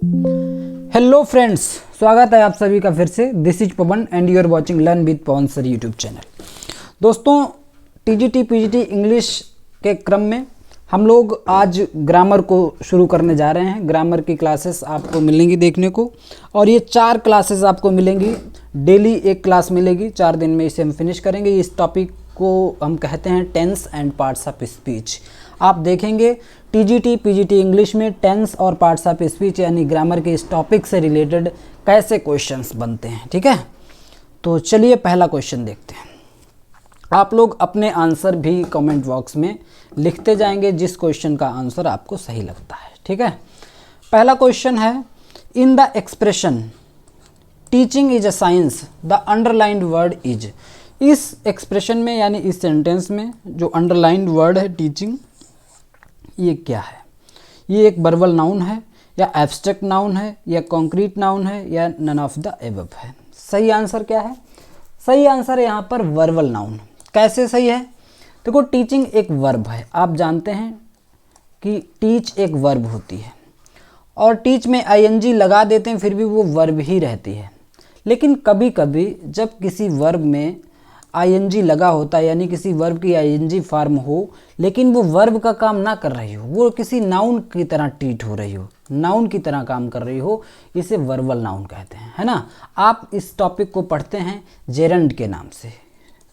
Hello friends, स्वागत है आप सभी का फिर से। This is Pavan and you are watching learn with Pavan sir YouTube channel. दोस्तों, टीजीटी पीजीटी इंग्लिश के क्रम में हम लोग आज ग्रामर को शुरू करने जा रहे हैं। ग्रामर की क्लासेस आपको मिलेंगी देखने को, और ये 4 क्लासेस आपको मिलेंगी। डेली एक क्लास मिलेगी, 4 दिन में इसे हम फिनिश करेंगे। इस टॉपिक को हम कहते हैं tense and parts of speech. आप देखेंगे टीजीटी पीजीटी इंग्लिश में टेंस और पार्ट्स ऑफ स्पीच यानी ग्रामर के इस टॉपिक से रिलेटेड कैसे क्वेश्चंस बनते हैं। ठीक है, तो चलिए पहला क्वेश्चन देखते हैं। आप लोग अपने आंसर भी कमेंट बॉक्स में लिखते जाएंगे जिस क्वेश्चन का आंसर आपको सही लगता है। ठीक है, पहला क्वेश्चन है, in the expression teaching is a science the underlined word is. इस एक्सप्रेशन में यानी इस सेंटेंस में जो अंडरलाइंड वर्ड है टीचिंग, ये क्या है? ये एक वर्बल नाउन है या एब्स्ट्रैक्ट नाउन है या कॉन्क्रीट नाउन है या नन ऑफ द एबव है? सही आंसर क्या है? सही आंसर है यहाँ पर वर्बल नाउन। कैसे सही है? देखो, टीचिंग एक वर्ब है। आप जानते हैं कि टीच एक वर्ब होती है और टीच में आईएनजी लगा देते हैं फिर भी वो वर्ब ही रहती है। लेकिन कभी कभी जब किसी वर्ब में आईएनजी लगा होता है यानी किसी वर्ब की आईएनजी फॉर्म हो लेकिन वो वर्ब का काम ना कर रही हो, वो किसी नाउन की तरह ट्रीट हो रही हो, नाउन की तरह काम कर रही हो, इसे वर्बल नाउन कहते हैं, है ना। आप इस टॉपिक को पढ़ते हैं जेरंड के नाम से।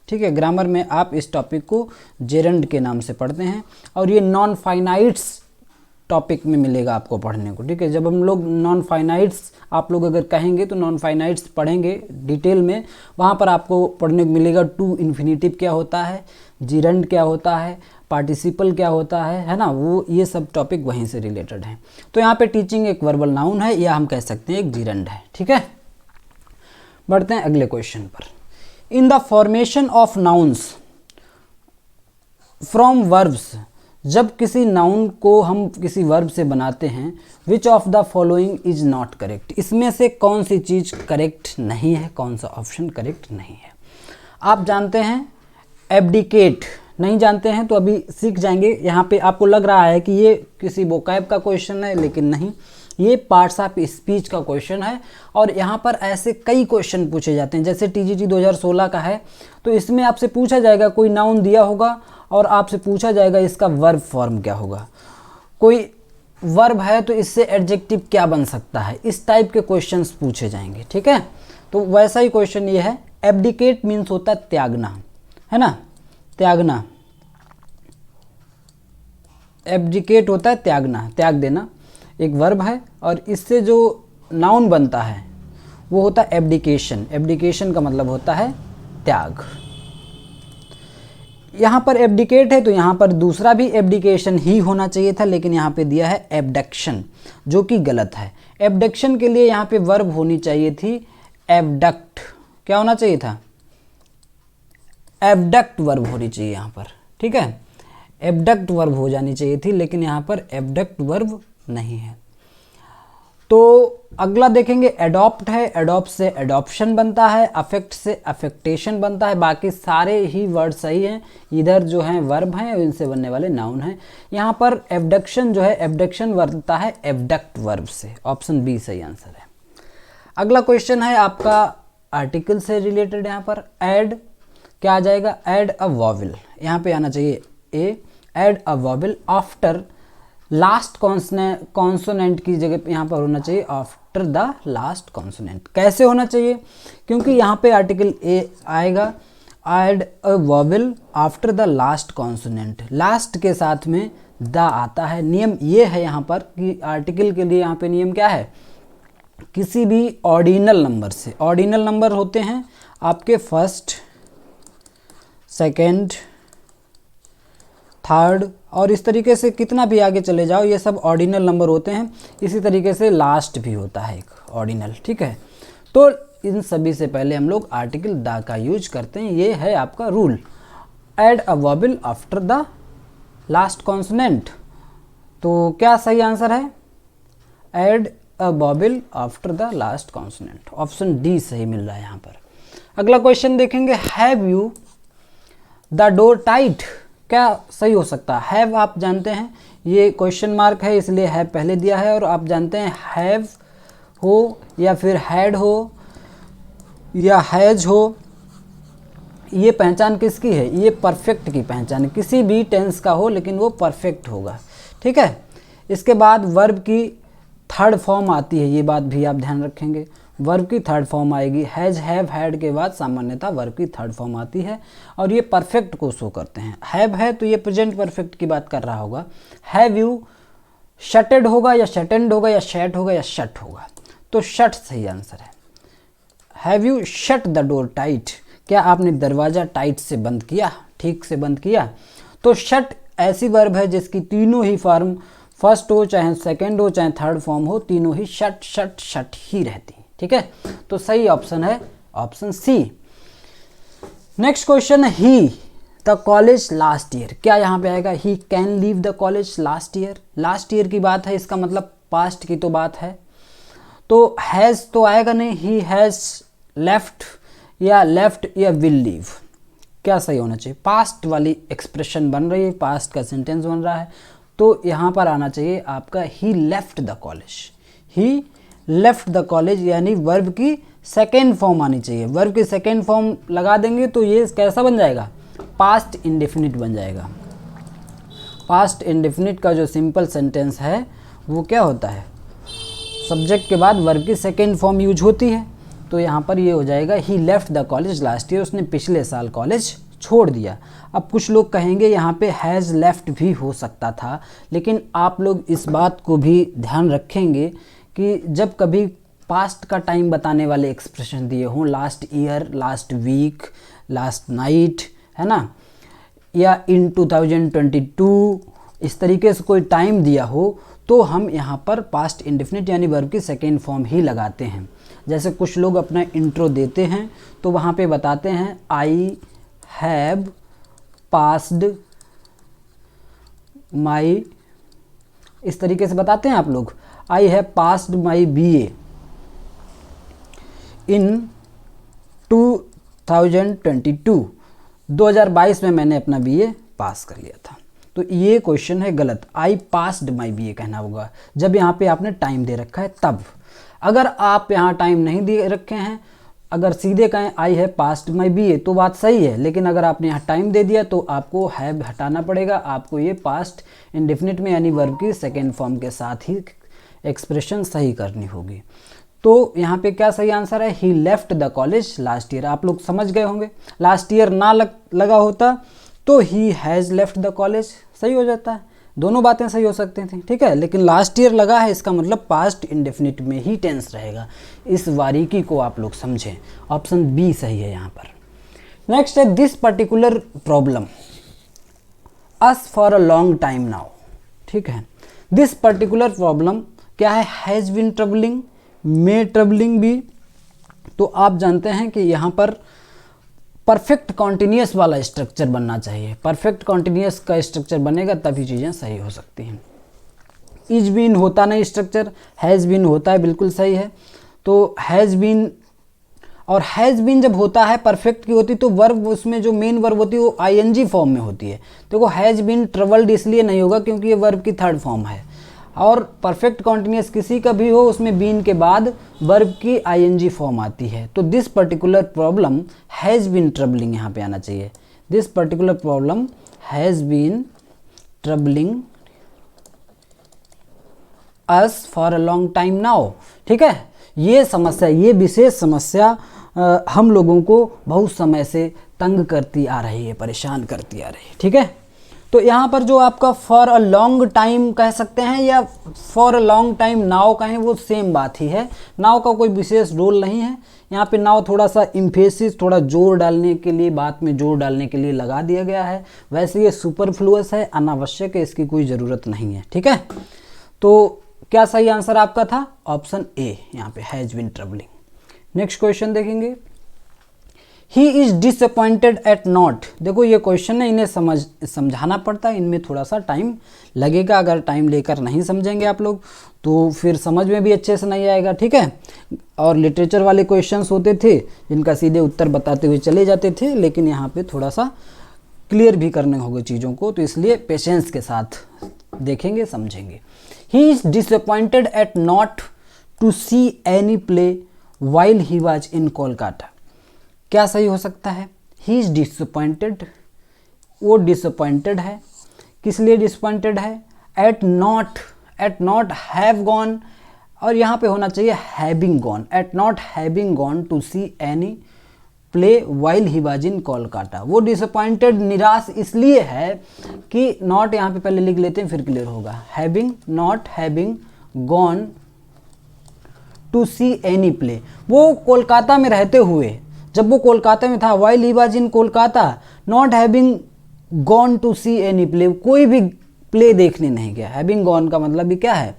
ठीक है, ग्रामर में आप इस टॉपिक को जेरंड के नाम से पढ़ते हैं और ये नॉन फाइनाइट्स टॉपिक में मिलेगा आपको पढ़ने को। ठीक है, जब हम लोग नॉन फाइनाइट्स आप लोग अगर कहेंगे तो नॉन फाइनाइट्स पढ़ेंगे डिटेल में, वहाँ पर आपको पढ़ने को मिलेगा टू इन्फिनिटिव क्या होता है, जीरंड क्या होता है, पार्टिसिपल क्या होता है ना। वो ये सब टॉपिक वहीं से रिलेटेड हैं। तो यहाँ पे टीचिंग एक वर्बल नाउन है या हम कह सकते हैं एक जीरंड है। ठीक है, बढ़ते हैं अगले क्वेश्चन पर। In the formation of nouns from verbs, जब किसी नाउन को हम किसी वर्ब से बनाते हैं, विच of the following is not correct, इसमें से कौन सी चीज़ करेक्ट नहीं है, कौन सा ऑप्शन करेक्ट नहीं है? आप जानते हैं एब्डिकेट, नहीं जानते हैं तो अभी सीख जाएंगे। यहाँ पे आपको लग रहा है कि ये किसी वोकैब का क्वेश्चन है, लेकिन नहीं, ये पार्ट्स ऑफ स्पीच का क्वेश्चन है। और यहाँ पर ऐसे कई क्वेश्चन पूछे जाते हैं, जैसे टीजीटी 2016 का है तो इसमें आपसे पूछा जाएगा, कोई नाउन दिया होगा और आपसे पूछा जाएगा इसका वर्ब फॉर्म क्या होगा। कोई वर्ब है तो इससे एडजेक्टिव क्या बन सकता है, इस टाइप के क्वेश्चंस पूछे जाएंगे। ठीक है, तो वैसा ही क्वेश्चन ये है। एब्डिकेट मीन्स होता है त्यागना, है ना, त्यागना। एब्डिकेट होता है त्यागना, त्याग देना, एक वर्ब है और इससे जो नाउन बनता है वो होता है एब्डिकेशन। एब्डिकेशन का मतलब होता है त्याग। यहाँ पर एब्डिकेट है तो यहाँ पर दूसरा भी एब्डिकेशन ही होना चाहिए था, लेकिन यहाँ पे दिया है एब्डक्शन, जो कि गलत है। एब्डक्शन के लिए यहाँ पे वर्ब होनी चाहिए थी एब्डक्ट। क्या होना चाहिए था? एब्डक्ट वर्ब होनी चाहिए यहाँ पर। ठीक है, एब्डक्ट वर्ब हो जानी चाहिए थी, लेकिन यहाँ पर एब्डक्ट वर्ब नहीं है। तो अगला देखेंगे, एडॉप्ट है, एडॉप्ट से एडॉप्शन बनता है, अफेक्ट से अफेक्टेशन बनता है। बाकी सारे ही वर्ड सही हैं, इधर जो हैं वर्ब हैं और इनसे बनने वाले नाउन हैं। यहाँ पर एब्डक्शन जो है, एब्डक्शन बनता है एब्डक्ट वर्ब से। ऑप्शन बी सही आंसर है। अगला क्वेश्चन है आपका आर्टिकल से रिलेटेड। यहाँ पर ऐड क्या आ जाएगा? ऐड अ वॉवेल, यहाँ पे आना चाहिए A. Add a vowel after last consonant की जगह यहाँ पर होना चाहिए आफ्टर द लास्ट कॉन्सोनेंट। कैसे होना चाहिए? क्योंकि यहाँ पे आर्टिकल ए आएगा, add a vowel after the last consonant, last के साथ में द आता है। नियम ये है यहाँ पर कि आर्टिकल के लिए यहाँ पे नियम क्या है, किसी भी ऑर्डिनल नंबर से, ऑर्डिनल नंबर होते हैं आपके फर्स्ट, सेकेंड, थर्ड और इस तरीके से कितना भी आगे चले जाओ ये सब ऑर्डिनल नंबर होते हैं। इसी तरीके से लास्ट भी होता है एक ऑर्डिनल। ठीक है, तो इन सभी से पहले हम लोग आर्टिकल द का यूज करते हैं, ये है आपका rule. Add a vowel after the last consonant, तो क्या सही आंसर है? Add a vowel after the last consonant. Option D सही मिल रहा है यहाँ पर। अगला क्वेश्चन देखेंगे, have you the door tight, क्या सही हो सकता है? हैव आप जानते हैं ये क्वेश्चन मार्क है इसलिए हैव पहले दिया है, और आप जानते हैं हैव हो या फिर हैड हो या हैज हो, ये पहचान किसकी है? ये परफेक्ट की पहचान है। किसी भी टेंस का हो लेकिन वो परफेक्ट होगा, ठीक है। इसके बाद वर्ब की थर्ड फॉर्म आती है, ये बात भी आप ध्यान रखेंगे। वर्ब की थर्ड फॉर्म आएगी, हैज हैव हैड के बाद सामान्यतः वर्ब की थर्ड फॉर्म आती है, और ये परफेक्ट को शो करते हैं। हैव है तो ये प्रेजेंट परफेक्ट की बात कर रहा होगा। हैव यू शटेड होगा या शटेंड होगा या शैट होगा या शट होगा, तो शट सही आंसर है। Have you shut the door tight, क्या आपने दरवाज़ा टाइट से बंद किया, ठीक से बंद किया? तो शट ऐसी वर्ब है जिसकी तीनों ही फॉर्म, फर्स्ट हो चाहे सेकंड हो चाहे थर्ड फॉर्म हो, तीनों ही शट शट शट ही रहती, ठीक है। तो सही ऑप्शन है ऑप्शन सी। नेक्स्ट क्वेश्चन है ही द कॉलेज लास्ट ईयर, क्या यहाँ पे आएगा? He can leave the college last year, last year की बात है, इसका मतलब पास्ट की तो बात है, तो हैज़ तो आएगा नहीं। ही हैज़ लेफ्ट या लेफ्ट या विल लीव, क्या सही होना चाहिए? पास्ट वाली एक्सप्रेशन बन रही है, पास्ट का सेंटेंस बन रहा है, तो यहाँ पर आना चाहिए आपका he left the college. He left the college यानी वर्ब की सेकेंड फॉर्म आनी चाहिए। वर्ब की सेकेंड फॉर्म लगा देंगे तो ये कैसा बन जाएगा? पास्ट इंडेफिनिट बन जाएगा। पास्ट इंडेफिनिट का जो सिंपल सेंटेंस है वो क्या होता है? सब्जेक्ट के बाद वर्ब की सेकेंड फॉर्म यूज होती है, तो यहाँ पर ये हो जाएगा he left the college last year, उसने पिछले साल कॉलेज छोड़ दिया। अब कुछ लोग कहेंगे यहाँ पे हैज़ लेफ्ट भी हो सकता था, लेकिन आप लोग इस बात को भी ध्यान रखेंगे कि जब कभी पास्ट का टाइम बताने वाले एक्सप्रेशन दिए हों, last year, last week, last night, है ना, या इन 2022, इस तरीके से कोई टाइम दिया हो, तो हम यहाँ पर पास्ट इंडेफिनिट यानी वर्ब की सेकेंड फॉर्म ही लगाते हैं। जैसे कुछ लोग अपना इंट्रो देते हैं तो वहाँ पे बताते हैं आई हैव पास्ड माई, इस तरीके से बताते हैं आप लोग, I have passed my BA इन 2022, 2022 में मैंने अपना BA पास कर लिया था। तो ये क्वेश्चन है गलत, आई पास्ड माई BA कहना होगा जब यहाँ पे आपने टाइम दे रखा है तब। अगर आप यहाँ टाइम नहीं दे रखे हैं, अगर सीधे कहें I have passed my BA तो बात सही है, लेकिन अगर आपने यहाँ टाइम दे दिया तो आपको हैव हटाना पड़ेगा, आपको ये पास्ट इंडेफिनिट में यानी वर्ब की सेकेंड फॉर्म के साथ ही एक्सप्रेशन सही करनी होगी। तो यहाँ पे क्या सही आंसर है? He left the college last year. आप लोग समझ गए होंगे, लास्ट ईयर ना लगा होता तो he has left the college सही हो जाता है, दोनों बातें सही हो सकती थी, ठीक है। लेकिन लास्ट ईयर लगा है, इसका मतलब पास्ट इंडेफिनिट में ही टेंस रहेगा। इस बारीकी को आप लोग समझें, ऑप्शन बी सही है यहाँ पर। नेक्स्ट है this particular problem us for a long time now, ठीक है। दिस पर्टिकुलर प्रॉब्लम क्या है? Has been troubling, may troubling भी। तो आप जानते हैं कि यहाँ पर परफेक्ट कॉन्टिन्यूस वाला स्ट्रक्चर बनना चाहिए। परफेक्ट कॉन्टिन्यूस का स्ट्रक्चर बनेगा तभी चीज़ें सही हो सकती हैं। इज बीन होता नहीं स्ट्रक्चर, हैज़ बीन होता है, बिल्कुल सही है। तो हैज़ बीन और हैज़ बीन जब होता है परफेक्ट की होती तो वर्ब, उसमें जो मेन वर्ब होती है वो ING फॉर्म में होती है। देखो हैज़ बीन ट्रबल्ड इसलिए नहीं होगा क्योंकि ये वर्ब की थर्ड फॉर्म है, और परफेक्ट कॉन्टिन्यूस किसी का भी हो उसमें बीन के बाद वर्ब की ING फॉर्म आती है। तो this particular problem has been troubling यहाँ पे आना चाहिए। This particular problem has been troubling us for a long time now, ठीक है। ये समस्या, ये विशेष समस्या हम लोगों को बहुत समय से तंग करती आ रही है, परेशान करती आ रही है, ठीक है। तो यहाँ पर जो आपका फॉर अ लॉन्ग टाइम कह सकते हैं या for a long time now कहें, वो सेम बात ही है। नाउ का कोई विशेष रोल नहीं है यहाँ पे। नाउ थोड़ा सा इम्फेसिस, थोड़ा जोर डालने के लिए, बात में जोर डालने के लिए लगा दिया गया है। वैसे ये सुपरफ्लुअस है, अनावश्यक है, इसकी कोई ज़रूरत नहीं है, ठीक है। तो क्या सही आंसर आपका था? ऑप्शन ए यहाँ पे, has been troubling. Next question देखेंगे, he is disappointed at not. देखो ये क्वेश्चन है, इन्हें समझाना पड़ता है, इनमें थोड़ा सा टाइम लगेगा। अगर टाइम लेकर नहीं समझेंगे आप लोग तो फिर समझ में भी अच्छे से नहीं आएगा, ठीक है। और लिटरेचर वाले क्वेश्चंस होते थे जिनका सीधे उत्तर बताते हुए चले जाते थे, लेकिन यहाँ पे थोड़ा सा क्लियर भी करने होंगे चीज़ों को, तो इसलिए पेशेंस के साथ देखेंगे समझेंगे। He is disappointed at not to see any play while he was in Kolkata. क्या सही हो सकता है? ही इज डिसअपॉइंटेड, वो डिसअपॉइंटेड है। किस लिए डिसअपॉइंटेड है? एट नॉट हैव गॉन, और यहाँ पे होना चाहिए having gone, at not having gone to see any play while he was in Kolkata. वो डिसअपॉइंटेड, निराश इसलिए है कि नॉट यहाँ पे पहले लिख लेते हैं फिर क्लियर होगा। Having, not having gone to see any play, वो कोलकाता में रहते हुए, जब वो कोलकाता में था, while he was in Kolkata, not having gone to see any play, कोई भी प्ले देखने नहीं गया। हैविंग गॉन का मतलब भी क्या है?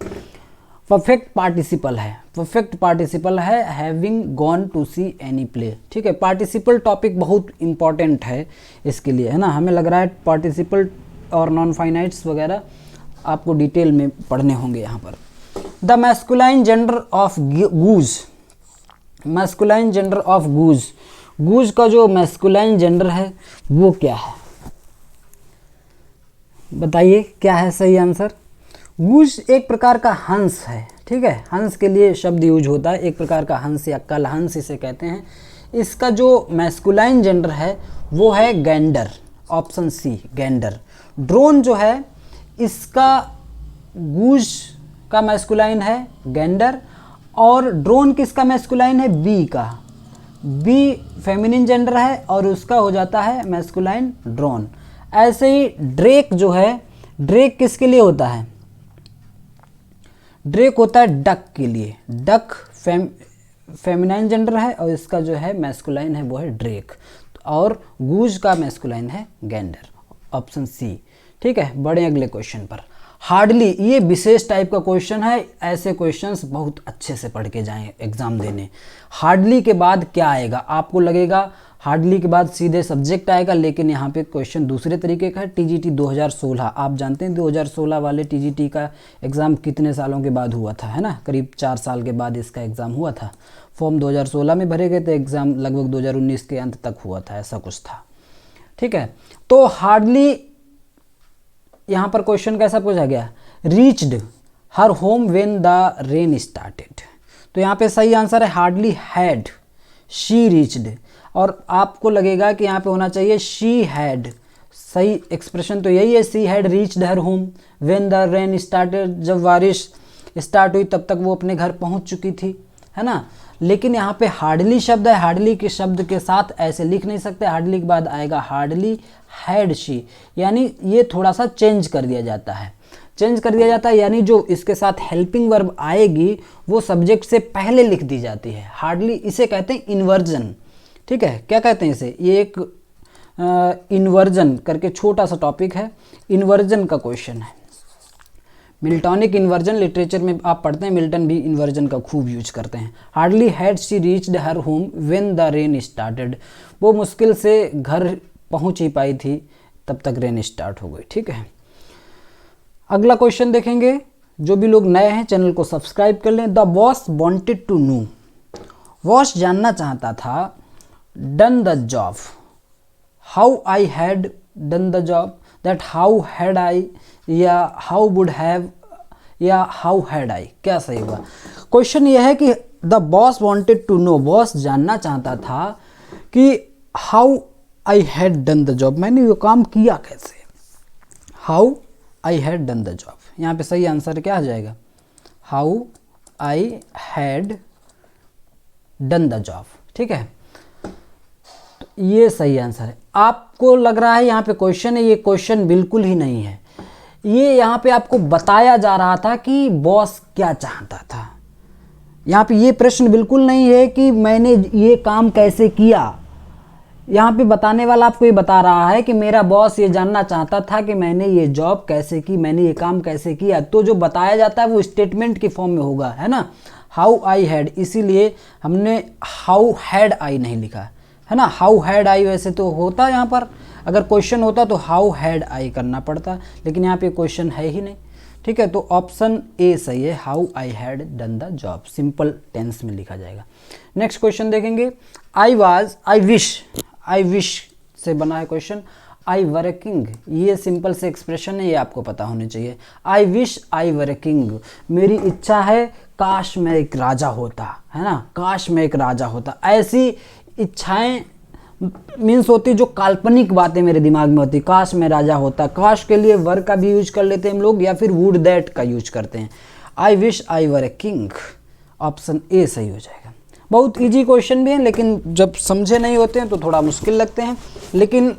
परफेक्ट पार्टिसिपल है, परफेक्ट पार्टिसिपल है having gone to see any play. ठीक है, पार्टिसिपल टॉपिक बहुत इंपॉर्टेंट है इसके लिए, है ना। हमें लग रहा है पार्टिसिपल और नॉन फाइनाइट्स वगैरह आपको डिटेल में पढ़ने होंगे यहाँ पर। The masculine gender of goose, masculine gender of goose, goose का जो मैस्कुलाइन जेंडर है वो क्या है? बताइए क्या है सही आंसर? गूज एक प्रकार का हंस है। ठीक है, हंस के लिए शब्द यूज होता है, एक प्रकार का हंस या कलहंस इसे कहते हैं। इसका जो मैस्कुलाइन जेंडर है वो है gander, option C gander. Drone जो है इसका गूज का मैस्कुलाइन है गैंडर, और ड्रोन किसका मैस्कुलाइन है? बी का। बी फेमिनिन जेंडर है और उसका हो जाता है मैस्कुलाइन ड्रोन। ऐसे ही ड्रेक जो है, ड्रेक किसके लिए होता है? ड्रेक होता है डक के लिए। डक फेमिनाइन जेंडर है और इसका जो है मैस्कुलाइन है वो है ड्रेक, और गूज का मैस्कुलाइन है गैंडर, ऑप्शन सी। ठीक है, बढ़े अगले क्वेश्चन पर। हार्डली, ये विशेष टाइप का क्वेश्चन है, ऐसे क्वेश्चंस बहुत अच्छे से पढ़ के जाएं एग्जाम देने। हार्डली के बाद क्या आएगा? आपको लगेगा हार्डली के बाद सीधे सब्जेक्ट आएगा, लेकिन यहाँ पे क्वेश्चन दूसरे तरीके का है। टीजीटी 2016, आप जानते हैं 2016 वाले टीजीटी का एग्ज़ाम कितने सालों के बाद हुआ था, है ना? करीब 4 साल के बाद इसका एग्ज़ाम हुआ था। फॉर्म 2016 में भरे गए थे, एग्ज़ाम लगभग 2019 के अंत तक हुआ था, ऐसा कुछ था। ठीक है, तो हार्डली यहाँ पर क्वेश्चन कैसा पूछा गया? Reached her home when the rain started. तो यहाँ पे सही आंसर है हार्डली हैड शी रीच्ड, और आपको लगेगा कि यहाँ पे होना चाहिए शी हैड। सही एक्सप्रेशन तो यही है, she had reached her home when the rain started. जब बारिश स्टार्ट हुई तब तक वो अपने घर पहुँच चुकी थी, है ना। लेकिन यहाँ पे हार्डली शब्द है, हार्डली के शब्द के साथ ऐसे लिख नहीं सकते। हार्डली के बाद आएगा हार्डली हैड शी, यानी ये थोड़ा सा चेंज कर दिया जाता है, चेंज कर दिया जाता है, यानी जो इसके साथ हेल्पिंग वर्ब आएगी वो सब्जेक्ट से पहले लिख दी जाती है। हार्डली इसे कहते हैं इन्वर्जन। ठीक है, क्या कहते हैं इसे? ये एक इन्वर्जन करके छोटा सा टॉपिक है, इन्वर्जन का क्वेश्चन है। मिल्टॉनिक इन्वर्जन लिटरेचर में आप पढ़ते हैं, मिल्टन भी इन्वर्जन का खूब यूज करते हैं। Hardly had she reached her home when the rain started, वो मुश्किल से घर पहुंच ही पाई थी तब तक रेन स्टार्ट हो गई। ठीक है, अगला क्वेश्चन देखेंगे। जो भी लोग नए हैं चैनल को सब्सक्राइब कर लें। The boss wanted to know, boss जानना चाहता था done the job, how I had done the job, that how had I, या हाउ वुड हैव, या हाउ हैड आई। क्या सही होगा? क्वेश्चन यह है कि the boss wanted to know, boss जानना चाहता था कि how I had done the job, मैंने ये काम किया कैसे, how I had done the job. यहाँ पे सही आंसर क्या आ जाएगा? How I had done the job. ठीक है, तो ये सही आंसर है। आपको लग रहा है यहाँ पे क्वेश्चन है, ये क्वेश्चन बिल्कुल ही नहीं है। ये यहाँ पे आपको बताया जा रहा था कि बॉस क्या चाहता था। यहाँ पे ये प्रश्न बिल्कुल नहीं है कि मैंने ये काम कैसे किया। यहाँ पे बताने वाला आपको ये बता रहा है कि मेरा बॉस ये जानना चाहता था कि मैंने ये जॉब कैसे की, मैंने ये काम कैसे किया। तो जो बताया जाता है वो स्टेटमेंट की फॉर्म में होगा, है ना। हाउ आई हैड, इसीलिए हमने हाउ हैड आई नहीं लिखा, है ना। हाउ हैड आई वैसे तो होता यहाँ पर, अगर क्वेश्चन होता तो हाउ हैड आई करना पड़ता, लेकिन यहाँ पे क्वेश्चन है ही नहीं। ठीक है, तो ऑप्शन ए सही है, how I had done the job, simple tense में लिखा जाएगा। नेक्स्ट क्वेश्चन देखेंगे। आई विश से बना है question. I were a king, ये सिंपल से एक्सप्रेशन है, ये आपको पता होनी चाहिए। I wish I were a king, मेरी इच्छा है काश मैं एक राजा होता, है ना, काश मैं एक राजा होता। ऐसी इच्छाएं मीन्स होती जो काल्पनिक बातें मेरे दिमाग में होती, काश मैं राजा होता। काश के लिए वर का भी यूज कर लेते हैं हम लोग, या फिर वुड दैट का यूज करते हैं। I wish I were a king, option A सही हो जाएगा। बहुत इजी क्वेश्चन भी है, लेकिन जब समझे नहीं होते हैं तो थोड़ा मुश्किल लगते हैं। लेकिन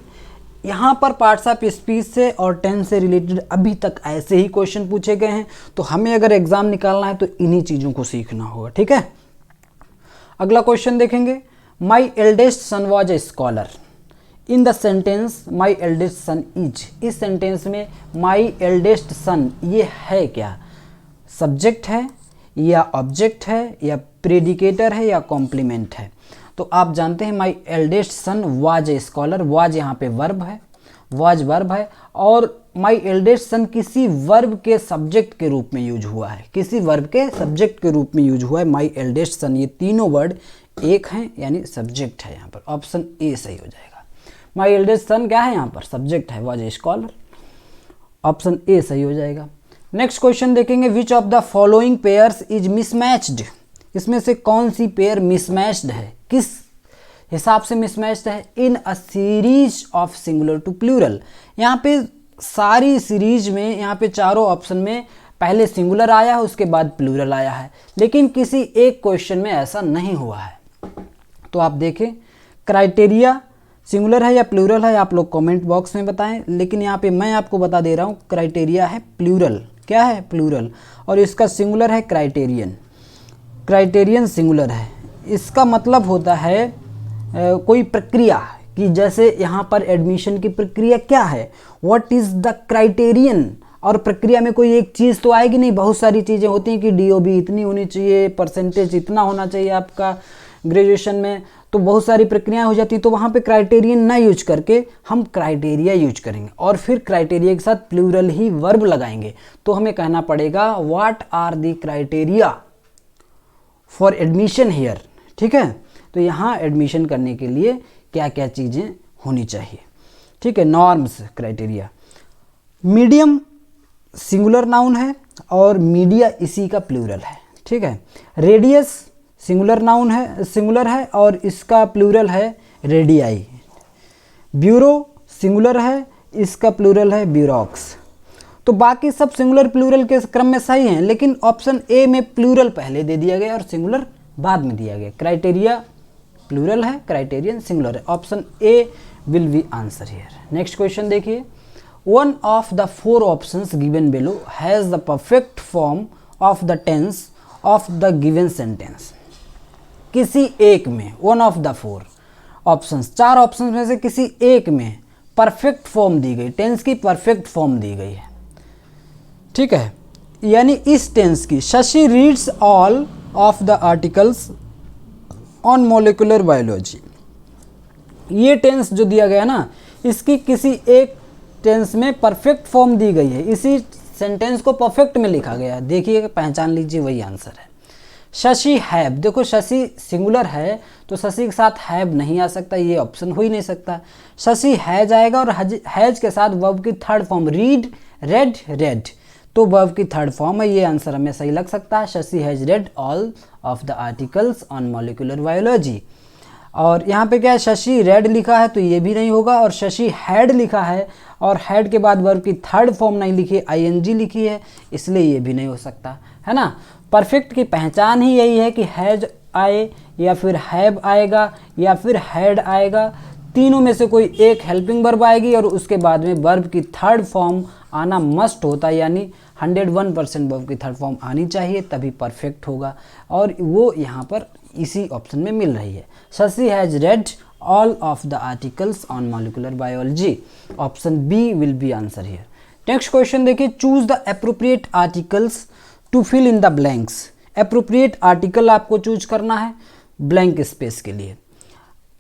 यहाँ पर पार्ट्स ऑफ स्पीच से और टेंस से रिलेटेड अभी तक ऐसे ही क्वेश्चन पूछे गए हैं, तो हमें अगर एग्जाम निकालना है तो इन्हीं चीज़ों को सीखना होगा, ठीक है। अगला क्वेश्चन देखेंगे। My eldest son was a scholar. In the sentence my eldest son is, इस सेंटेंस में माई एल्डेस्ट सन ये है क्या, सब्जेक्ट है या ऑब्जेक्ट है या प्रेडिकेटर है या कॉम्प्लीमेंट है। तो आप जानते हैं my eldest son was a scholar, was यहाँ पे वर्ब है, वाज वर्ब है, और माई एल्डेस्ट सन किसी वर्ब के सब्जेक्ट के रूप में यूज हुआ है, किसी वर्ब के सब्जेक्ट के रूप में यूज हुआ है माई एल्डेस्ट सन। ये तीनों वर्ड एक हैं, यानी सब्जेक्ट है यहाँ पर, ऑप्शन ए सही हो जाएगा। माई एल्डेस्ट सन क्या है यहाँ पर, सब्जेक्ट है, was a scholar, option A सही हो जाएगा। नेक्स्ट क्वेश्चन देखेंगे। विच of the following pairs is mismatched, इसमें से कौन सी पेयर मिसमैच्ड है, किस हिसाब से मिसमैच्ड है। In a series of singular to plural, यहाँ पे सारी सीरीज में, यहाँ पे चारों ऑप्शन में पहले सिंगुलर आया है उसके बाद प्लूरल आया है, लेकिन किसी एक क्वेश्चन में ऐसा नहीं हुआ है। तो आप देखें क्राइटेरिया सिंगुलर है या प्लूरल है, आप लोग कमेंट बॉक्स में बताएं, लेकिन यहाँ पे मैं आपको बता दे रहा हूँ क्राइटेरिया है प्लूरल, क्या है प्लूरल, और इसका सिंगुलर है क्राइटेरियन, क्राइटेरियन सिंगुलर है। इसका मतलब होता है कोई प्रक्रिया, कि जैसे यहाँ पर एडमिशन की प्रक्रिया क्या है, व्हाट इज़ द क्राइटेरियन, और प्रक्रिया में कोई एक चीज़ तो आएगी नहीं, बहुत सारी चीज़ें होती हैं कि डीओबी इतनी होनी चाहिए, परसेंटेज इतना होना चाहिए आपका ग्रेजुएशन में, तो बहुत सारी प्रक्रियाएं हो जाती हैं। तो वहाँ पे क्राइटेरियन ना यूज करके हम क्राइटेरिया यूज करेंगे, और फिर क्राइटेरिया के साथ प्लूरल ही वर्ब लगाएंगे। तो हमें कहना पड़ेगा what are the criteria for admission here, ठीक है। तो यहाँ एडमिशन करने के लिए क्या क्या चीज़ें होनी चाहिए, ठीक है, norms, criteria. Medium singular noun है और मीडिया इसी का प्लूरल है, ठीक है। रेडियस सिंगुलर नाउन है, सिंगुलर है और इसका प्लूरल है रेडियाई। ब्यूरो सिंगुलर है, इसका प्लूरल है ब्यूरोक्स। तो बाकी सब सिंगुलर प्लूरल के क्रम में सही हैं, लेकिन ऑप्शन ए में प्लूरल पहले दे दिया गया और सिंगुलर बाद में दिया गया। क्राइटेरिया प्लूरल है, क्राइटेरियन सिंगुलर है, option A will be answer here. Next question देखिए। One of the four options given below has the perfect form of the tense of the given sentence. किसी एक में, one of the four options, चार options में से किसी एक में परफेक्ट फॉर्म दी गई, टेंस की परफेक्ट फॉर्म दी गई है, ठीक है। यानी इस टेंस की, Shashi reads all of the articles on molecular biology, ये टेंस जो दिया गया ना, इसकी किसी एक टेंस में परफेक्ट फॉर्म दी गई है, इसी सेंटेंस को परफेक्ट में लिखा गया है। देखिए, पहचान लीजिए, वही आंसर है। शशि हैव, देखो शशि सिंगुलर है तो शशि के साथ हैव नहीं आ सकता, ये ऑप्शन हो ही नहीं सकता। शशि हैज आएगा और हैज के साथ वर्ब की third form, read, read, red, तो वर्ब की थर्ड फॉर्म है, ये आंसर हमें सही लग सकता है। Shashi has read all of the articles on molecular biology. और यहाँ पे क्या है, शशि रेड लिखा है तो ये भी नहीं होगा, और शशि हैड लिखा है और हैड के बाद वर्ब की थर्ड फॉर्म नहीं लिखी, आईएनजी लिखी है, इसलिए ये भी नहीं हो सकता, है ना। परफेक्ट की पहचान ही यही है कि हैज आए या फिर हैव आएगा या फिर हैड आएगा, तीनों में से कोई एक हेल्पिंग वर्ब आएगी और उसके बाद में वर्ब की थर्ड फॉर्म आना मस्ट होता है, यानी 101% वर्ब की थर्ड फॉर्म आनी चाहिए, तभी परफेक्ट होगा, और वो यहाँ पर इसी ऑप्शन में मिल रही है। Shashi has read all of the articles on molecular biology, option B will be answer here. Next question देखिए। Choose the appropriate articles to fill in the blanks. Appropriate article आपको चूज करना है ब्लैंक स्पेस के लिए।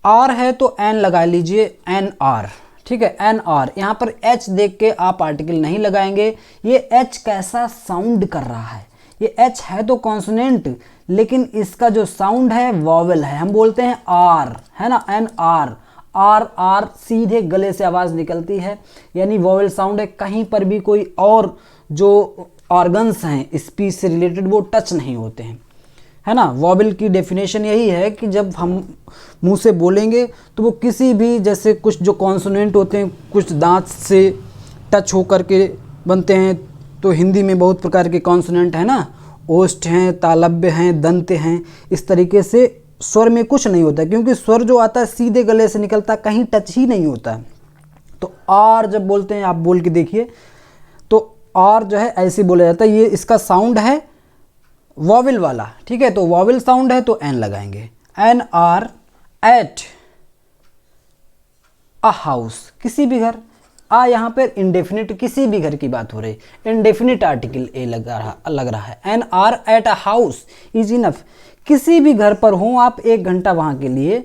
Are है तो N लगा लीजिए, एन आर, ठीक है, एन आर। यहाँ पर एच देख के आप आर्टिकल नहीं लगाएंगे, ये एच कैसा साउंड कर रहा है, ये एच है तो कॉन्सोनेंट, लेकिन इसका जो साउंड है वॉवेल है, हम बोलते हैं आर, है ना, एन आर, आर आर सीधे गले से आवाज़ निकलती है, यानी वॉवेल साउंड है। कहीं पर भी कोई और जो ऑर्गन्स हैं स्पीच से रिलेटेड वो टच नहीं होते हैं, है ना। वॉवेल की डेफिनेशन यही है कि जब हम मुंह से बोलेंगे तो वो किसी भी, जैसे कुछ जो कॉन्सोनेंट होते हैं कुछ दांत से टच होकर के बनते हैं, तो हिंदी में बहुत प्रकार के कॉन्सोनेंट है ना, ओष्ठ हैं, तालव्य हैं, दंत हैं। इस तरीके से स्वर में कुछ नहीं होता, क्योंकि स्वर जो आता है सीधे गले से निकलता, कहीं टच ही नहीं होता। तो आर जब बोलते हैं, आप बोल के देखिए, तो आर जो है ऐसे बोला जाता है। ये इसका साउंड है वॉवेल वाला, ठीक है। तो वॉवेल साउंड है तो एन लगाएंगे, an hour at a house, किसी भी घर। आ यहाँ पर इंडेफिनिट किसी भी घर की बात हो रही, इंडेफिनिट आर्टिकल ए लग रहा है। An hour at a house is enough, किसी भी घर पर हो आप 1 घंटा वहाँ के लिए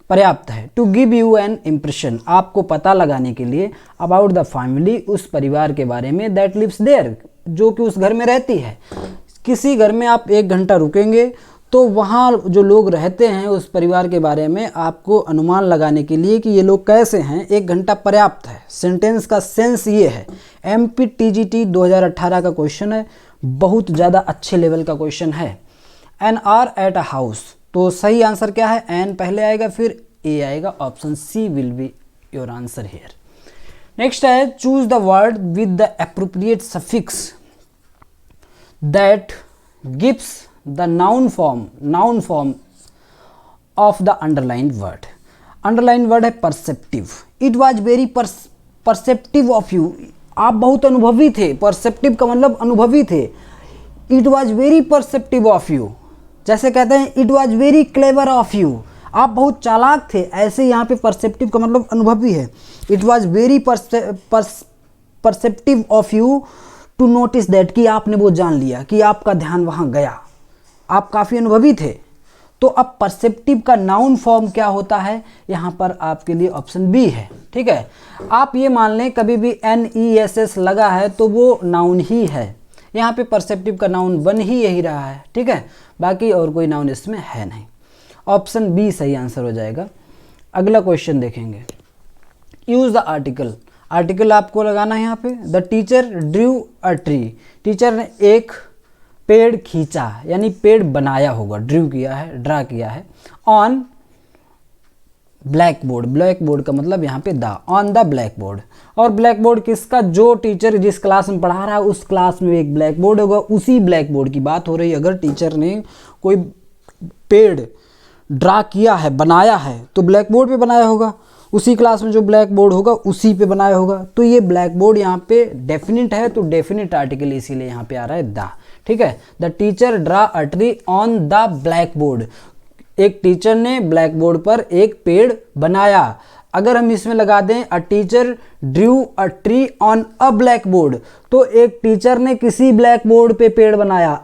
पर्याप्त है। To give you an impression, आपको पता लगाने के लिए, अबाउट द फैमिली, उस परिवार के बारे में, दैट लिव्स देयर, जो कि उस घर में रहती है। किसी घर में आप 1 घंटा रुकेंगे तो वहाँ जो लोग रहते हैं उस परिवार के बारे में आपको अनुमान लगाने के लिए कि ये लोग कैसे हैं, 1 घंटा पर्याप्त है। सेंटेंस का सेंस ये है। MPTGT 2018 का क्वेश्चन है, बहुत ज़्यादा अच्छे लेवल का क्वेश्चन है। An hour at a house, तो सही आंसर क्या है, एन पहले आएगा फिर ए आएगा, option C will be your answer here. Next है, choose the word with the appropriate suffix that gives the noun form of the underline word. Underline word है perceptive. It was very perceptive of you, आप बहुत अनुभवी थे। Perceptive का मतलब अनुभवी थे। It was very perceptive of you, जैसे कहते हैं it was very clever of you, आप बहुत चालाक थे। ऐसे यहाँ पे परसेप्टिव का मतलब अनुभवी है। It was very perceptive of you to notice that, कि आपने वो जान लिया, कि आपका ध्यान वहाँ गया, आप काफ़ी अनुभवी थे। तो अब परसेप्टिव का नाउन फॉर्म क्या होता है, यहाँ पर आपके लिए ऑप्शन बी है, ठीक है। आप ये मान लें कभी भी NESS लगा है तो वो नाउन ही है। यहाँ पे परसेप्टिव का नाउन बन ही यही रहा है, ठीक है, बाकी और कोई नाउन इसमें है नहीं। ऑप्शन बी सही आंसर हो जाएगा। अगला क्वेश्चन देखेंगे, यूज द आर्टिकल। आर्टिकल आपको लगाना है यहाँ पे। The teacher drew a tree, teacher ने एक पेड़ खींचा, यानी पेड़ बनाया होगा, ड्रू किया है, ड्रा किया है। On black board, black board का मतलब यहाँ पे the, on the black board. और ब्लैक बोर्ड किसका, जो टीचर जिस क्लास में पढ़ा रहा है उस क्लास में एक ब्लैक बोर्ड होगा, उसी ब्लैक बोर्ड की बात हो रही है। अगर टीचर ने कोई पेड़ ड्रा किया है, बनाया है, तो ब्लैक बोर्ड पे बनाया होगा, उसी क्लास में जो ब्लैक बोर्ड होगा उसी पे बनाया होगा। तो ये ब्लैक बोर्ड यहाँ पे डेफिनिट है, तो डेफिनिट आर्टिकल इसीलिए यहाँ पे आ रहा है द, ठीक है। The teacher draw a tree on the black board, एक टीचर ने ब्लैक बोर्ड पर एक पेड़ बनाया। अगर हम इसमें लगा दें a teacher drew a tree on a black board, तो एक टीचर ने किसी ब्लैक बोर्ड पे पेड़ बनाया।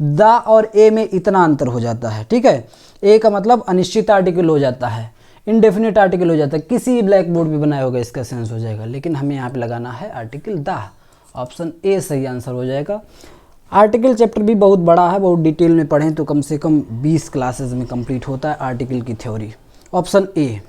द और ए में इतना अंतर हो जाता है, ठीक है। ए का मतलब अनिश्चित आर्टिकल हो जाता है, इनडेफिनिट आर्टिकल हो जाता है, किसी ब्लैक बोर्ड पे बनाया होगा इसका सेंस हो जाएगा। लेकिन हमें यहाँ पे लगाना है आर्टिकल द, ऑप्शन ए सही आंसर हो जाएगा। आर्टिकल चैप्टर भी बहुत बड़ा है, बहुत डिटेल में पढ़ें तो कम से कम 20 क्लासेस में कंप्लीट होता है आर्टिकल की थ्योरी, ऑप्शन ए।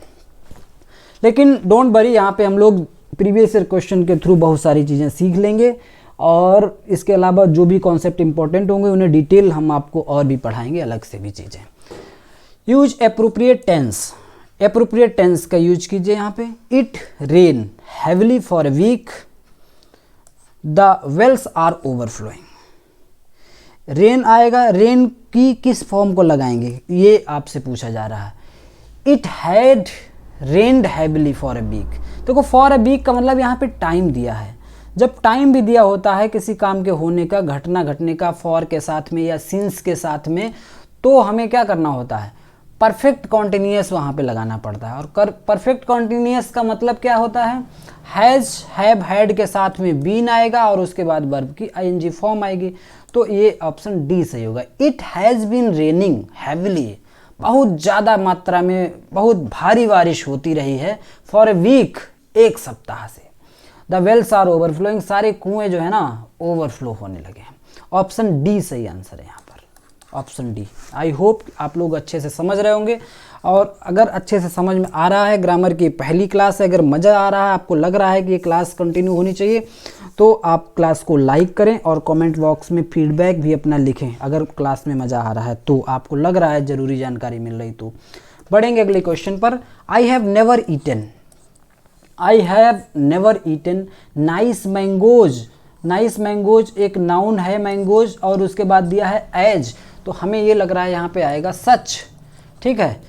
लेकिन डोंट वरी, यहाँ पे हम लोग प्रीवियस ईयर क्वेश्चन के थ्रू बहुत सारी चीज़ें सीख लेंगे, और इसके अलावा जो भी कॉन्सेप्ट इंपॉर्टेंट होंगे उन्हें डिटेल हम आपको और भी पढ़ाएंगे, अलग से भी चीज़ें। Use appropriate tense, appropriate tense का यूज कीजिए यहाँ पे। It rain heavily for a week, the wells are overflowing. Rain आएगा, रेन की किस फॉर्म को लगाएंगे ये आपसे पूछा जा रहा है। It had rained heavily for a week, देखो फॉर ए वीक का मतलब यहाँ पे टाइम दिया है। जब टाइम भी दिया होता है किसी काम के होने का, घटना घटने का, फॉर के साथ में या सिंस के साथ में, तो हमें क्या करना होता है, परफेक्ट कॉन्टिन्यूअस वहाँ पे लगाना पड़ता है। और परफेक्ट कॉन्टिन्यूअस का मतलब क्या होता है, हैज़, हैव, हैड के साथ में बीन आएगा और उसके बाद वर्ब की ING फॉर्म आएगी। तो ये ऑप्शन डी सही होगा। It has been raining heavily, बहुत ज़्यादा मात्रा में बहुत भारी बारिश होती रही है, फॉर ए वीक, एक सप्ताह से। द वेल्स आर ओवरफ्लोइंग, सारे कुएं जो है ना ओवरफ्लो होने लगे हैं। ऑप्शन डी सही आंसर है यहाँ पर, ऑप्शन डी। आई होप आप लोग अच्छे से समझ रहे होंगे, और अगर अच्छे से समझ में आ रहा है, ग्रामर की पहली क्लास है, अगर मज़ा आ रहा है, आपको लग रहा है कि ये क्लास कंटिन्यू होनी चाहिए, तो आप क्लास को लाइक करें और कमेंट बॉक्स में फीडबैक भी अपना लिखें। अगर क्लास में मज़ा आ रहा है तो, आपको लग रहा है ज़रूरी जानकारी मिल रही तो। बढ़ेंगे अगले क्वेश्चन पर। I have never eaten nice mangoes. Nice mangoes एक नाउन है मैंगोज, और उसके बाद दिया है एज, तो हमें ये लग रहा है यहाँ पे आएगा सच। ठीक है,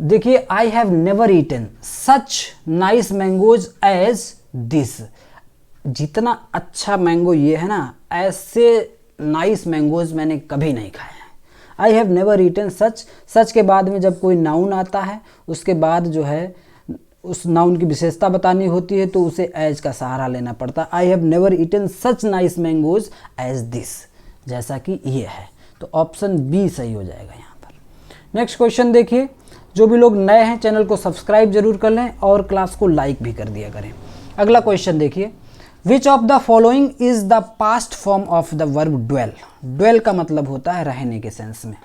देखिए I have never eaten such nice mangoes as this. जितना अच्छा मैंगो ये है ना, ऐसे नाइस मैंगोज मैंने कभी नहीं खाए हैं। आई हैव नेवर ईटन सच, सच के बाद में जब कोई नाउन आता है उसके बाद जो है उस नाउन की विशेषता बतानी होती है, तो उसे एज का सहारा लेना पड़ता है। I have never eaten such nice mangoes as this, जैसा कि ये है, तो ऑप्शन बी सही हो जाएगा यहाँ पर। नेक्स्ट क्वेश्चन देखिए, जो भी लोग नए हैं चैनल को सब्सक्राइब जरूर कर लें और क्लास को लाइक भी कर दिया करें। अगला क्वेश्चन देखिए, which of the following is the past form of the verb dwell. Dwell का मतलब होता है रहने के सेंस में।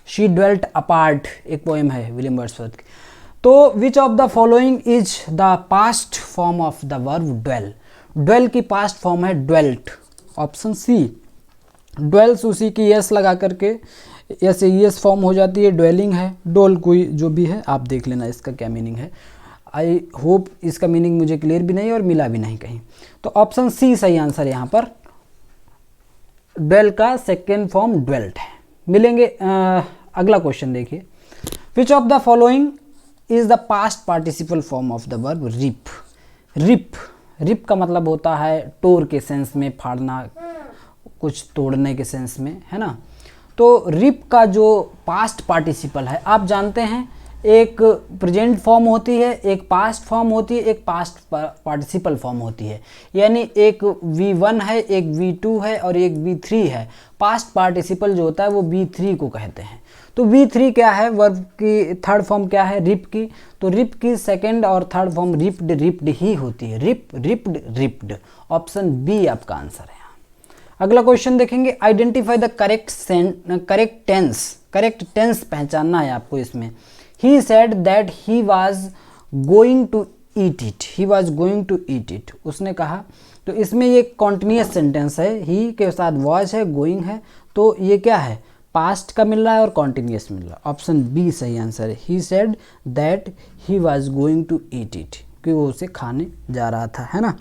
शी ड्वेल्ट अपार्ट एक पोएम है विलियम वर्ड्सवर्थ की। तो which of the following is the past form of the verb dwell. Dwell की पास्ट फॉर्म है ड्वेल्ट, ऑप्शन सी। ड्वेल्स उसी की यस लगा करके यस यस फॉर्म हो जाती है, ड्वेलिंग है, डोल कोई जो भी है आप देख लेना इसका क्या मीनिंग है। आई होप इसका मीनिंग मुझे क्लियर भी नहीं और मिला भी नहीं कहीं, तो ऑप्शन सी सही आंसर है यहाँ पर। ड्वेल का सेकेंड फॉर्म ड्वेल्ट है। मिलेंगे अगला क्वेश्चन देखिए, which of the following is the past participle form of the verb rip. Rip, rip का मतलब होता है तोड़ के सेंस में, फाड़ना, कुछ तोड़ने के सेंस में, है ना। तो रिप का जो पास्ट पार्टिसिपल है, आप जानते हैं एक प्रेजेंट फॉर्म होती है, एक पास्ट फॉर्म होती है, एक पास्ट पार्टिसिपल फॉर्म होती है। यानी एक V1 है, एक V2 है और एक V3 है। पास्ट पार्टिसिपल जो होता है वो V3 को कहते हैं। तो V3 क्या है, वर्ब की थर्ड फॉर्म क्या है, रिप की। तो रिप की सेकंड और थर्ड फॉर्म रिप्ड रिप्ड ही होती है, rip ripped ripped. Option B आपका आंसर है। अगला क्वेश्चन देखेंगे, आइडेंटिफाई द करेक्ट टेंस पहचानना है आपको इसमें। He said that he was going to eat it. He was going to eat it. उसने कहा, तो इसमें ये कॉन्टिन्यूस सेंटेंस है, ही के साथ was है, गोइंग है, तो ये क्या है, पास्ट का मिल रहा है और कॉन्टिन्यूस मिल रहा है। ऑप्शन बी सही आंसर है। He said that he was going to eat it, कि वो उसे खाने जा रहा था, है ना।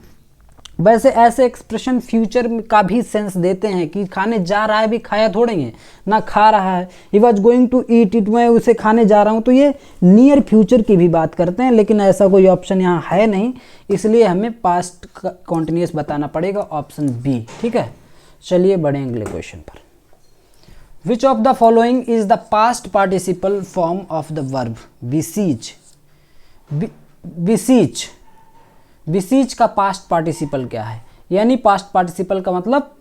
वैसे ऐसे एक्सप्रेशन फ्यूचर का भी सेंस देते हैं कि खाने जा रहा है, भी खाया थोड़े है ना, खा रहा है। He was going to eat it, मैं उसे खाने जा रहा हूँ, तो ये नियर फ्यूचर की भी बात करते हैं, लेकिन ऐसा कोई ऑप्शन यहाँ है नहीं, इसलिए हमें पास्ट कॉन्टिन्यूस बताना पड़ेगा, ऑप्शन बी। ठीक है, चलिए बढ़े अगले क्वेश्चन पर। Which of the following is the past participle form of the verb besiege. Besiege, besiege का पास्ट पार्टिसिपल क्या है, यानी पास्ट पार्टिसिपल का मतलब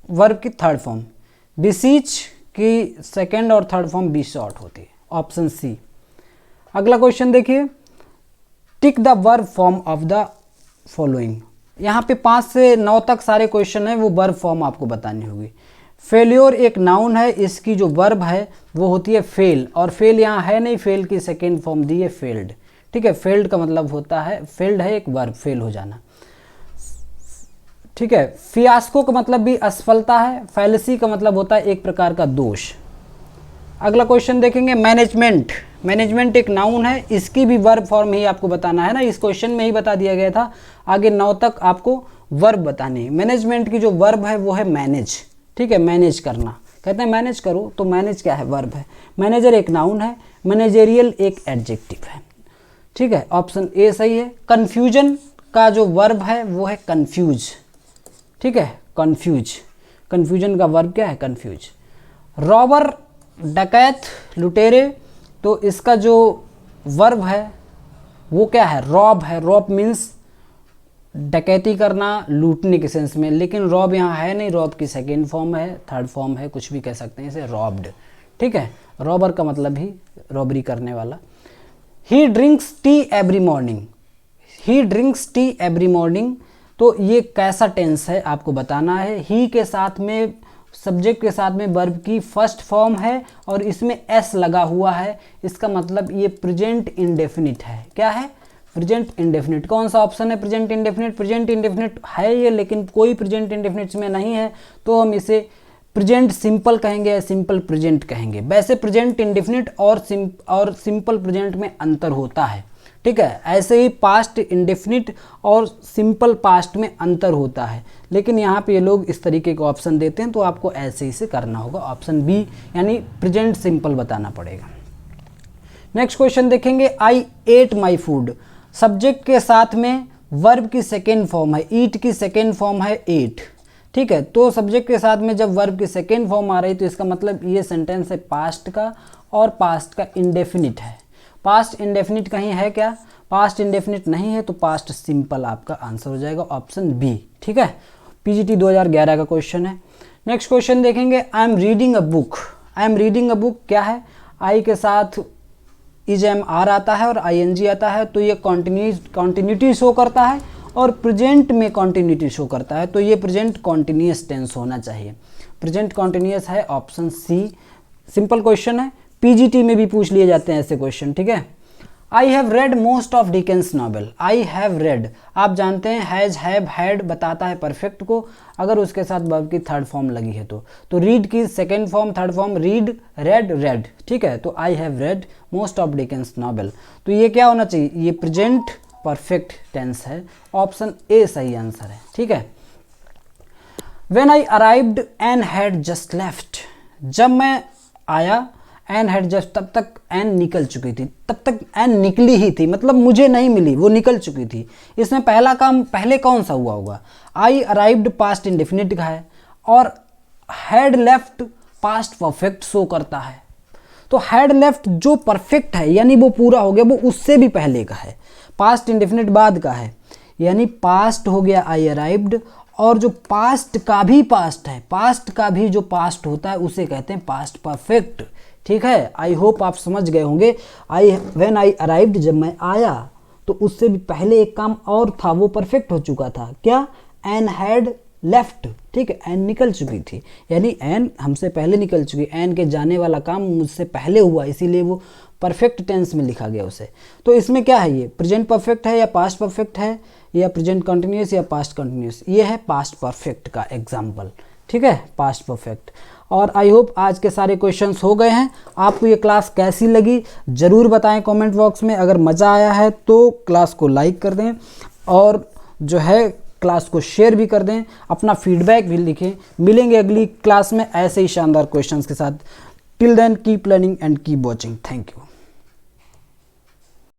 वर्ब की थर्ड फॉर्म। बिसीज की सेकंड और थर्ड फॉर्म बी शॉर्ट होती है, ऑप्शन सी। अगला क्वेश्चन देखिए, tick the verb form of the following. यहाँ पे 5 से 9 तक सारे क्वेश्चन है, वो वर्ब फॉर्म आपको बतानी होगी। फेल्योर एक नाउन है, इसकी जो वर्ब है वो होती है फेल, और फेल यहाँ है नहीं, फेल की सेकेंड फॉर्म दी है फेल्ड। ठीक है, फेल्ड का मतलब होता है, फेल्ड है एक वर्ब, फेल हो जाना। ठीक है, फियास्को का मतलब भी असफलता है, फैलेसी का मतलब होता है एक प्रकार का दोष। अगला क्वेश्चन देखेंगे, मैनेजमेंट। मैनेजमेंट एक नाउन है, इसकी भी वर्ब फॉर्म ही आपको बताना है ना, इस क्वेश्चन में ही बता दिया गया था। आगे 9 तक आपको वर्ब बतानी है। मैनेजमेंट की जो वर्ब है वो है मैनेज। ठीक है, मैनेज करना, कहते हैं मैनेज करो, तो मैनेज क्या है, वर्ब है। मैनेजर एक नाउन है, मैनेजेरियल एक एडजेक्टिव है। ठीक है, ऑप्शन ए सही है। कन्फ्यूजन का जो वर्ब है वो है कन्फ्यूज। ठीक है, कन्फ्यूज, कन्फ्यूजन का वर्ब क्या है, कन्फ्यूज। रॉबर डकैत, लुटेरे, तो इसका जो वर्ब है वो क्या है, रॉब है। रॉब मीन्स डकैती करना, लूटने के सेंस में, लेकिन रॉब यहाँ है नहीं, रॉब की सेकेंड फॉर्म है, थर्ड फॉर्म है, कुछ भी कह सकते हैं इसे, रॉब्ड। ठीक है, रॉबर का मतलब ही रॉबरी करने वाला। ही ड्रिंक्स टी एवरी मॉर्निंग। ही ड्रिंक्स टी एवरी मॉर्निंग, तो ये कैसा टेंस है आपको बताना है। ही के साथ में, सब्जेक्ट के साथ में वर्ब की फर्स्ट फॉर्म है और इसमें एस लगा हुआ है, इसका मतलब ये प्रेजेंट इंडेफिनिट है। क्या है? Present indefinite. कौन सा ऑप्शन है प्रेजेंट इंडेफिनिट? प्रेजेंट इंडेफिनिट है ये, लेकिन कोई प्रेजेंट इंडेफिनिट में नहीं है, तो हम इसे प्रेजेंट सिंपल कहेंगे या सिंपल प्रेजेंट कहेंगे। वैसे प्रेजेंट इंडेफिनिट और सिंपल प्रेजेंट में अंतर होता है, ठीक है। ऐसे ही पास्ट इंडेफिनिट और सिंपल पास्ट में अंतर होता है, लेकिन यहाँ पे ये लोग इस तरीके का ऑप्शन देते हैं, तो आपको ऐसे ही से करना होगा। ऑप्शन बी यानी प्रेजेंट सिंपल बताना पड़ेगा। नेक्स्ट क्वेश्चन देखेंगे, आई एट माई फूड। सब्जेक्ट के साथ में वर्ब की सेकेंड फॉर्म है, ईट की सेकेंड फॉर्म है एट, ठीक है। तो सब्जेक्ट के साथ में जब वर्ब की सेकेंड फॉर्म आ रही तो इसका मतलब ये सेंटेंस है पास्ट का, और पास्ट का इंडेफिनिट है। पास्ट इंडेफिनिट कहीं है क्या? पास्ट इंडेफिनिट नहीं है, तो पास्ट सिंपल आपका आंसर हो जाएगा ऑप्शन बी, ठीक है। पीजीटी 2011 का क्वेश्चन है। नेक्स्ट क्वेश्चन देखेंगे, I am reading a book. I am reading a book क्या है? आई के साथ इज एम आर आता है और आई एन जी आता है, तो ये कॉन्टिन्यूटी शो करता है और प्रेजेंट में कॉन्टिन्यूटी शो करता है, तो ये प्रेजेंट कॉन्टिन्यूअस टेंस होना चाहिए। प्रेजेंट कॉन्टिन्यूअस है ऑप्शन सी। सिंपल क्वेश्चन है, पीजीटी में भी पूछ लिए जाते हैं ऐसे क्वेश्चन, ठीक है। I have read most of Dickens novel. I have red, आप जानते हैं हैज, हैव, हैड बताता है परफेक्ट को, अगर उसके साथ वर्ब की थर्ड फॉर्म लगी है तो रीड की second form, third form, read, read, read, ठीक है। तो I have read most of Dickens novel, तो ये क्या होना चाहिए? ये प्रेजेंट परफेक्ट टेंस है, ऑप्शन ए सही आंसर है, ठीक है। When I arrived Ann had just left. जब मैं आया, एन हैड जस्ट, तब तक एन निकल चुकी थी, तब तक एन निकली ही थी, मतलब मुझे नहीं मिली, वो निकल चुकी थी। इसमें पहला काम पहले कौन सा हुआ होगा? आई अराइव्ड पास्ट इंडेफिनिट का है और had left past perfect show करता है, तो हैड लेफ्ट जो परफेक्ट है यानी वो पूरा हो गया, वो उससे भी पहले का है। पास्ट इंडेफिनिट बाद का है, यानी पास्ट हो गया आई अराइव्ड, और जो पास्ट का भी पास्ट है, पास्ट का भी जो पास्ट होता है उसे कहते हैं पास्ट परफेक्ट, ठीक है। आई होप आप समझ गए होंगे। व्हेन आई अराइव्ड, जब मैं आया, तो उससे भी पहले एक काम और था, वो परफेक्ट हो चुका था। क्या? एन हैड लेफ्ट, ठीक है, एन निकल चुकी थी, यानी एन हमसे पहले निकल चुकी, एन के जाने वाला काम मुझसे पहले हुआ, इसीलिए वो परफेक्ट टेंस में लिखा गया उसे। तो इसमें क्या है, ये प्रेजेंट परफेक्ट है या पास्ट परफेक्ट है, या प्रेजेंट कंटिन्यूअस या पास्ट कंटिन्यूअस? ये है पास्ट परफेक्ट का एग्जाम्पल, ठीक है, पास्ट परफेक्ट। और आई होप आज के सारे क्वेश्चंस हो गए हैं। आपको ये क्लास कैसी लगी ज़रूर बताएं कमेंट बॉक्स में। अगर मज़ा आया है तो क्लास को लाइक कर दें और जो है क्लास को शेयर भी कर दें, अपना फीडबैक भी लिखें। मिलेंगे अगली क्लास में ऐसे ही शानदार क्वेश्चंस के साथ। Till then keep learning and keep watching. Thank you.